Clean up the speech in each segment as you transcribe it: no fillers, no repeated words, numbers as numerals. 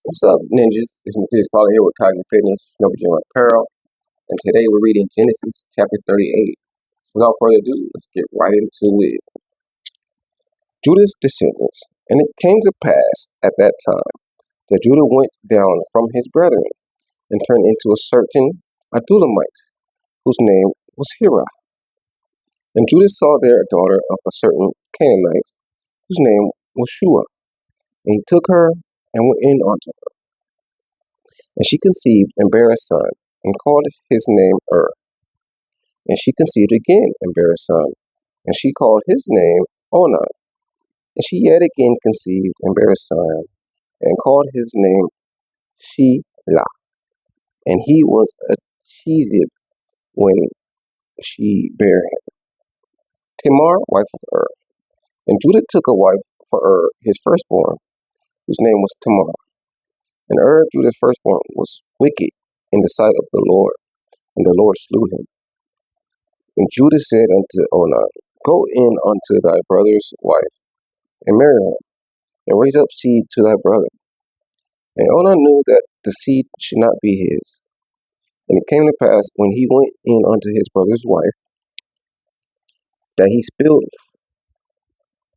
What's up, ninjas? It's Matthias here with Cognitive Fitness, Number Gym Apparel, and today we're reading Genesis chapter 38. Without further ado, let's get right into it. Judah's descendants. And it came to pass at that time that Judah went down from his brethren and turned into a certain Adulamite, whose name was Hira. And Judah saw there a daughter of a certain Canaanite, whose name was Shua. And he took her and went in unto her. And she conceived and bare a son, and called his name And she conceived again and bare a son, and she called his name Onan. And she yet again conceived and bare a son, and called his name Shelah. And he was a Chezib when she bare him. Tamar, wife of And Judah took a wife for his firstborn, whose name was Tamar. And Judah's firstborn, was wicked in the sight of the Lord, and the Lord slew him. And Judah said unto Onan, Go in unto thy brother's wife, and marry her, and raise up seed to thy brother. And Onan knew that the seed should not be his. And it came to pass, when he went in unto his brother's wife, that he spilled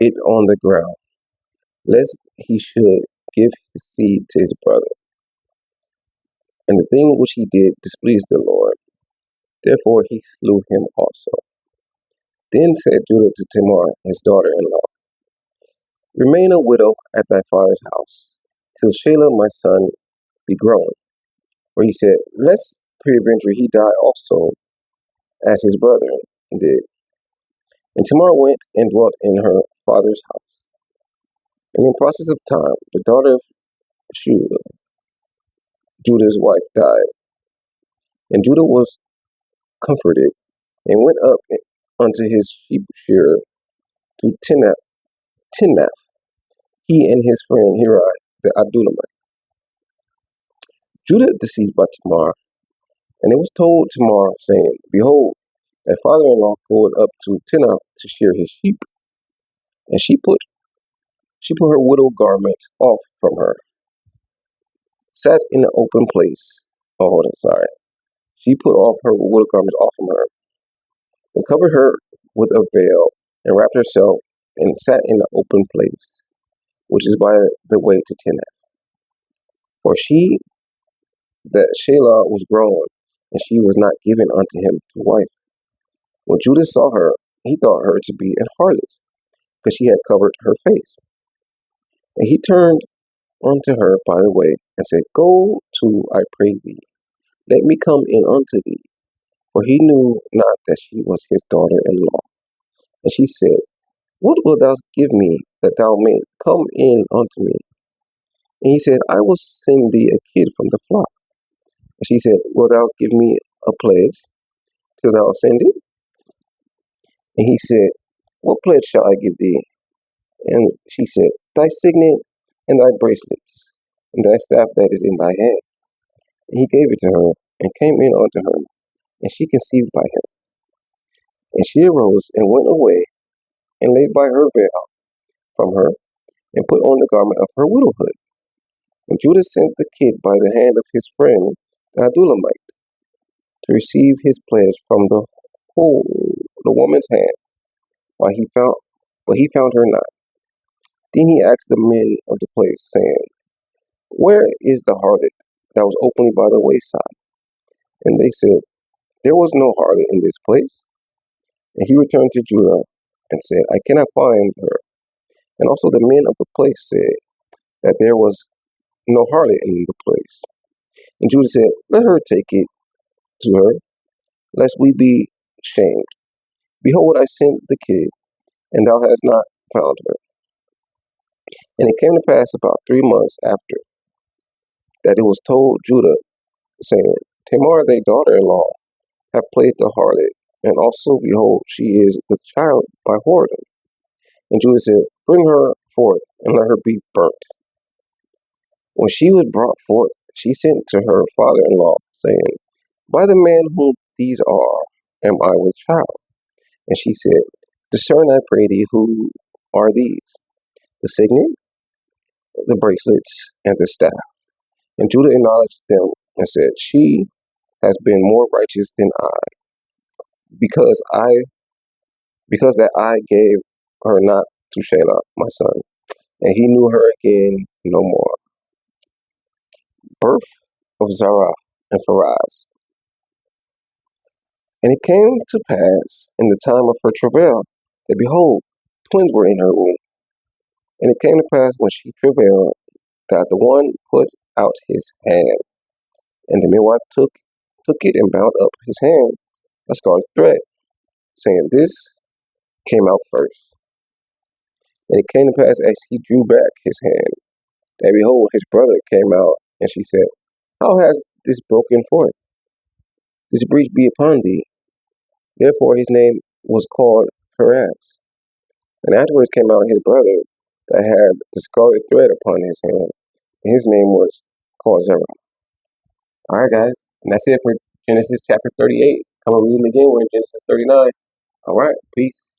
it on the ground, lest he should give his seed to his brother. And the thing which he did displeased the Lord. Therefore he slew him also. Then said Judah to Tamar, his daughter-in-law, Remain a widow at thy father's house, till Shelah my son be grown. For he said, Lest peradventure he die also, as his brother did. And Tamar went and dwelt in her father's house. And in process of time, the daughter of Shua, Judah's wife, died. And Judah was comforted, and went up unto his sheep shearer to Timnath, he and his friend Hira the Adulamite. Judah deceived by Tamar. And it was told Tamar, saying, Behold, thy father-in-law goeth up to Timnath to shear his sheep. And she put her widow garment off from her, sat in an open place. She put off her widow garment off from her, and covered her with a veil, and wrapped herself, and sat in an open place, which is by the way to Timnath. For she that Shelah was grown, and she was not given unto him to wife. When Judah saw her, he thought her to be an harlot, because she had covered her face. And he turned unto her by the way, and said, Go to, I pray thee, let me come in unto thee. For he knew not that she was his daughter-in-law. And she said, What wilt thou give me, that thou mayest come in unto me? And he said, I will send thee a kid from the flock. And she said, Wilt thou give me a pledge till thou send it? And he said, What pledge shall I give thee? And she said, Thy signet, and thy bracelets, and thy staff that is in thy hand. And he gave it to her, and came in unto her, and she conceived by him. And she arose, and went away, and laid by her veil from her, and put on the garment of her widowhood. And Judah sent the kid by the hand of his friend the Adulamite, to receive his pledge from the woman's hand, but he found her not. Then he asked the men of the place, saying, Where is the harlot that was openly by the wayside? And they said, There was no harlot in this place. And he returned to Judah, and said, I cannot find her. And also the men of the place said that there was no harlot in the place. And Judah said, Let her take it to her, lest we be shamed. Behold, I sent the kid, and thou hast not found her. And it came to pass about 3 months after, that it was told Judah, saying, Tamar, thy daughter-in-law, hath played the harlot, and also, behold, she is with child by whoredom. And Judah said, Bring her forth, and let her be burnt. When she was brought forth, she sent to her father-in-law, saying, By the man whom these are, am I with child? And she said, Discern, I pray thee, who are these? The signet, the bracelets, and the staff. And Judah acknowledged them and said, "She has been more righteous than I, because that I gave her not to Shelah, my son, and he knew her again no more." Birth of Zerah and Pharaz. And it came to pass in the time of her travail that, behold, twins were in her womb. And it came to pass when she travailed that the one put out his hand, and the midwife took it and bound up his hand a scarlet thread, saying, "This came out first." And it came to pass as he drew back his hand, that behold, his brother came out, and she said, "How has this broken forth? This breach be upon thee." Therefore his name was called Perez. And afterwards came out his brother that had the scarlet thread upon his hand, and his name was called Zerah. All right, guys, and that's it for Genesis chapter 38. Come on, read them again. We're in Genesis 39. All right, peace.